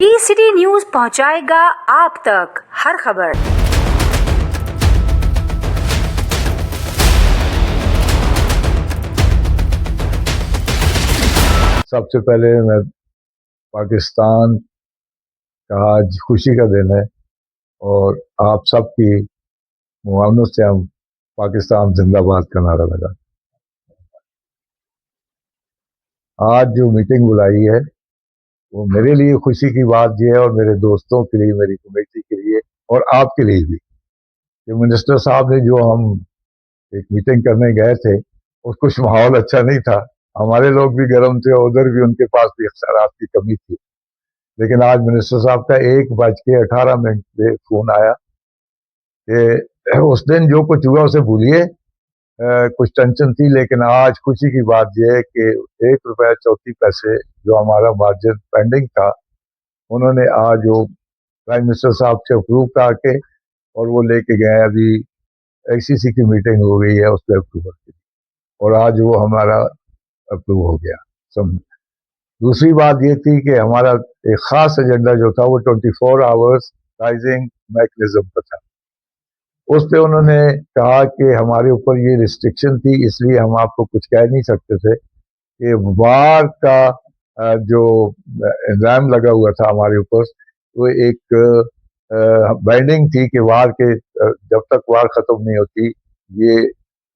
T-city news पहुंचाएगा आप तक हर खबर। सबसे पहले मैं पाकिस्तान का आज खुशी का दिन है और आप सबकी मुआवनत से हम पाकिस्तान जिंदाबाद का नारा लगा। आज जो मीटिंग बुलाई है वो मेरे लिए खुशी की बात यह है और मेरे दोस्तों के लिए, मेरी कमेटी के लिए और आपके लिए भी कि मिनिस्टर साहब ने जो हम एक मीटिंग करने गए थे उस कुछ माहौल अच्छा नहीं था। हमारे लोग भी गर्म थे और उधर भी उनके पास भी अख्तियारात की कमी थी। लेकिन आज मिनिस्टर साहब का 1:18 पे फोन आया कि उस दिन जो कुछ हुआ उसे भूलिए, कुछ टेंशन थी, लेकिन आज खुशी की बात यह है कि ₹1.34 जो हमारा मार्जिन पेंडिंग था उन्होंने आज वो प्राइम मिनिस्टर साहब से अप्रूव करके और वो लेके गए। अभी ACC की मीटिंग हो गई है उसके अक्टूबर की और आज वो हमारा अप्रूव हो गया। दूसरी बात ये थी कि हमारा एक खास एजेंडा जो था वो 24 आवर्स प्राइसिंग मैकेनिज्म का था। उस पे उन्होंने कहा कि हमारे ऊपर ये रिस्ट्रिक्शन थी, इसलिए हम आपको कुछ कह नहीं सकते थे कि वार का जो इल्जाम लगा हुआ था हमारे ऊपर वो एक बाइंडिंग थी कि वार के जब तक वार खत्म नहीं होती ये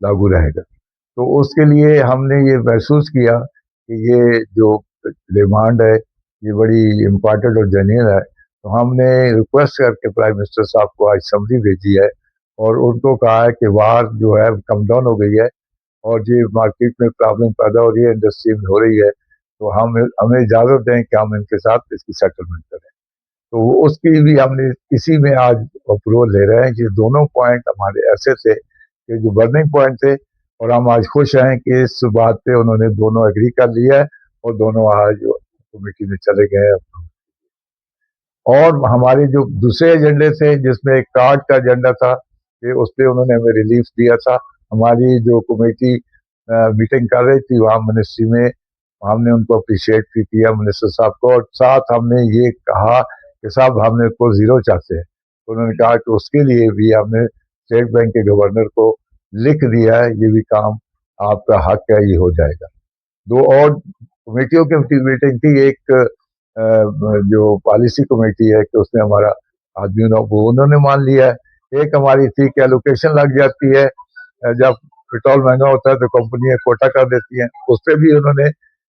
लागू रहेगा। तो उसके लिए हमने ये महसूस किया कि ये जो डिमांड है ये बड़ी इम्पोर्टेंट और जेन्युइन है। तो हमने रिक्वेस्ट करके प्राइम मिनिस्टर साहब को आज समरी भेजी है और उनको कहा है कि वार जो है कम डाउन हो गई है और ये मार्केट में प्रॉब्लम पैदा हो रही है, इंडस्ट्री में हो रही है, तो हमें इजाज़त दें कि हम इनके साथ इसकी सेटलमेंट करें। तो उसकी भी हमने इसी में आज अप्रूवल ले रहे हैं। ये दोनों पॉइंट हमारे ऐसे थे कि जो बर्निंग पॉइंट थे और हम आज खुश हैं कि इस बात पे उन्होंने दोनों एग्री कर लिया है और दोनों आज कमेटी में चले गए। और हमारे जो दूसरे एजेंडे थे जिसमें एक कार्ड का एजेंडा था कि उस पर उन्होंने हमें रिलीफ दिया था। हमारी जो कमेटी मीटिंग कर रही थी वहाँ मिनिस्ट्री में, हमने उनको अप्रिशिएट भी किया मिनिस्टर साहब को और साथ हमने ये कहा कि साहब हमने को जीरो चाहते हैं। तो उन्होंने कहा कि उसके लिए भी हमने स्टेट बैंक के गवर्नर को लिख दिया है, ये भी काम आपका हक है, ये हो जाएगा। दो और कमेटियों की मीटिंग थी, एक जो पॉलिसी कमेटी है कि उसमें हमारा आदमियों को उन्होंने मान लिया है। एक हमारी थी कि एलोकेशन लग जाती है, जब पेट्रोल महंगा होता है तो कंपनियां कोटा कर देती हैं, उस पर भी उन्होंने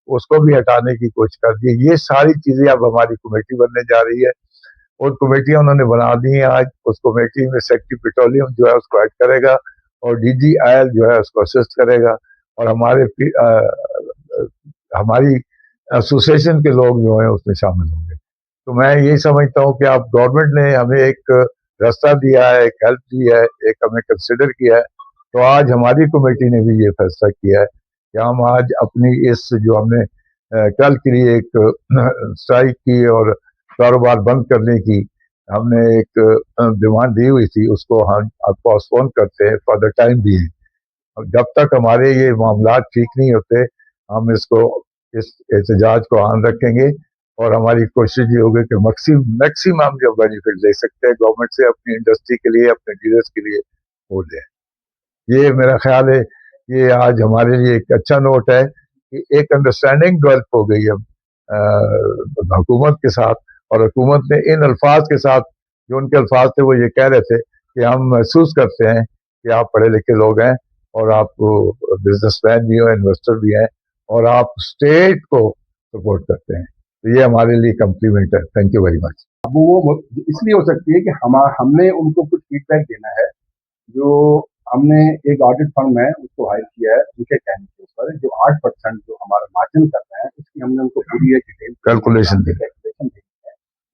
उसको भी हटाने की कोशिश कर दी। ये सारी चीजें अब हमारी कमेटी बनने जा रही है और कमेटियां उन्होंने बना दी हैं। आज उस कमेटी में सेक्रेटरी पेट्रोलियम जो है उसको ऐड करेगा और DG ऑयल जो है उसको असिस्ट करेगा और हमारी एसोसिएशन के लोग जो हैं उसमें शामिल होंगे। तो मैं यही समझता हूँ कि आप गवर्नमेंट ने हमें एक रास्ता दिया है, एक हेल्प दी है, एक हमें कंसिडर किया है। तो आज हमारी कमेटी ने भी ये फैसला किया है कि हम आज अपनी इस जो हमने कल के लिए एक स्ट्राइक की और कारोबार बंद करने की हमने एक डिमांड दी हुई थी, उसको हम पोस्टपोन करते हैं फॉर द टाइम बीइंग। जब तक हमारे ये मामला ठीक नहीं होते हम इस एहतजाज को आन रखेंगे और हमारी कोशिश ये होगी कि मैक्सिमम जो बेनिफिट ले सकते हैं गवर्नमेंट से अपनी इंडस्ट्री के लिए, अपने डीलर्स के लिए वो दें। ये मेरा ख्याल है ये आज हमारे लिए एक अच्छा नोट है कि एक अंडरस्टैंडिंग डेवलप हो गई है हुकूमत के साथ और हुकूमत ने इन अल्फाज के साथ, जो उनके अल्फाज थे वो ये कह रहे थे कि हम महसूस करते हैं कि आप पढ़े लिखे लोग हैं और आप बिजनेसमैन भी हो, इन्वेस्टर भी हैं और आप स्टेट को सपोर्ट करते हैं। तो ये हमारे लिए कम्प्लीमेंट है। Thank you very much. वो इसलिए हो सकती है कि हमने उनको कुछ फीडबैक देना है। जो हमने एक ऑडिट फर्म है उसको हायर किया है, उनके कहने के ऊपर जो 8% जो हमारा मार्जिन कर रहे हैं उसकी हमने उनको पूरी एक डिटेल कैलकुलेशन दी है।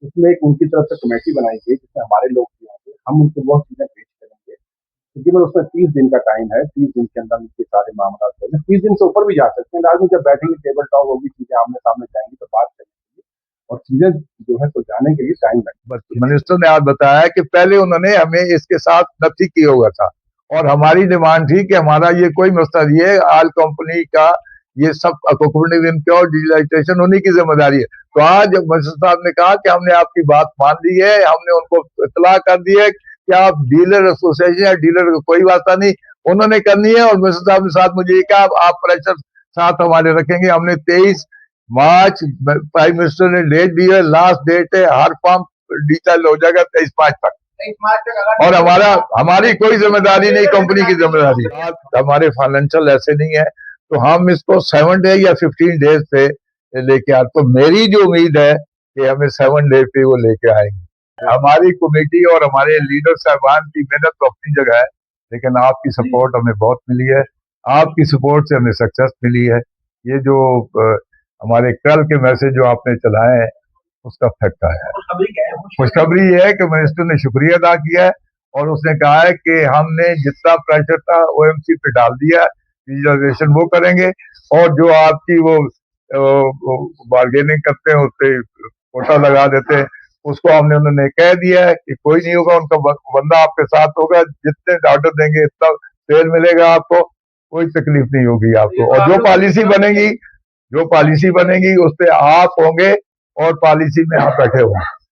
उसमें एक उनकी तरफ से कमेटी बनाई गई जिसमें हमारे लोग भी होंगे, हम उनको बहुत चीजें पेश करेंगे। तकरीबन उसमें 30 दिन का टाइम है, 30 दिन के अंदर उनके सारे मामला 30 दिन से ऊपर भी जा सकते हैं। आज में जब बैठेंगे टेबल टॉक होगी, चीजें आमने सामने जाएंगी तो बात करेंगे और चीजें जो है तो जाने के लिए टाइम लगेगा। मिनिस्टर ने आज बताया कि पहले उन्होंने हमें इसके साथ नथी किया हुआ था और हमारी डिमांड थी कि हमारा ये कोई मसला नहीं है, ऑयल कंपनी का ये सब इम्प्योर डिजिटलाइजेशन उन्हीं की जिम्मेदारी है। तो आज मिनिस्टर साहब ने कहा कि हमने आपकी बात मान ली है, हमने उनको इतला कर दी है कि आप डीलर एसोसिएशन या डीलर कोई वास्ता नहीं उन्होंने करनी है। और मिनिस्टर साहब ने साथ मुझे ये कहा आप प्रेशर साथ हमारे रखेंगे। हमने 23 मार्च प्राइम मिनिस्टर ने डेट दी है, लास्ट डेट है, हर पंप डीजल हो जाएगा 23 मार्च तक। और हमारी कोई जिम्मेदारी नहीं, कंपनी की जिम्मेदारी। हमारे फाइनेंशियल ऐसे नहीं है तो हम इसको 7 डे या 15 डेज से लेके आए। तो मेरी जो उम्मीद है कि हमें 7 डे पे वो लेके आएंगे। हमारी कमेटी और हमारे लीडर साहबान की मेहनत तो अपनी जगह है, लेकिन आपकी सपोर्ट हमें बहुत मिली है, आपकी सपोर्ट से हमें सक्सेस मिली है। ये जो हमारे कल के मैसेज जो आपने चलाए हैं उसका फैक्ट आया है। खुशखबरी ये है कि मिनिस्टर ने शुक्रिया अदा किया है और उसने कहा है कि हमने जितना प्रेशर था ओएमसी पे डाल दिया, डिजिटलाइजेशन वो करेंगे और जो आपकी वो बार्गेनिंग करते हैं उससे कोटा लगा देते हैं उसको हमने उन्होंने कह दिया है कि कोई नहीं होगा, उनका बंदा आपके साथ होगा, जितने ऑर्डर देंगे इतना सेल मिलेगा आपको, कोई तकलीफ नहीं होगी आपको। और जो पॉलिसी बनेगी उस पर आप होंगे और पॉलिसी में आप बैठे होंगे।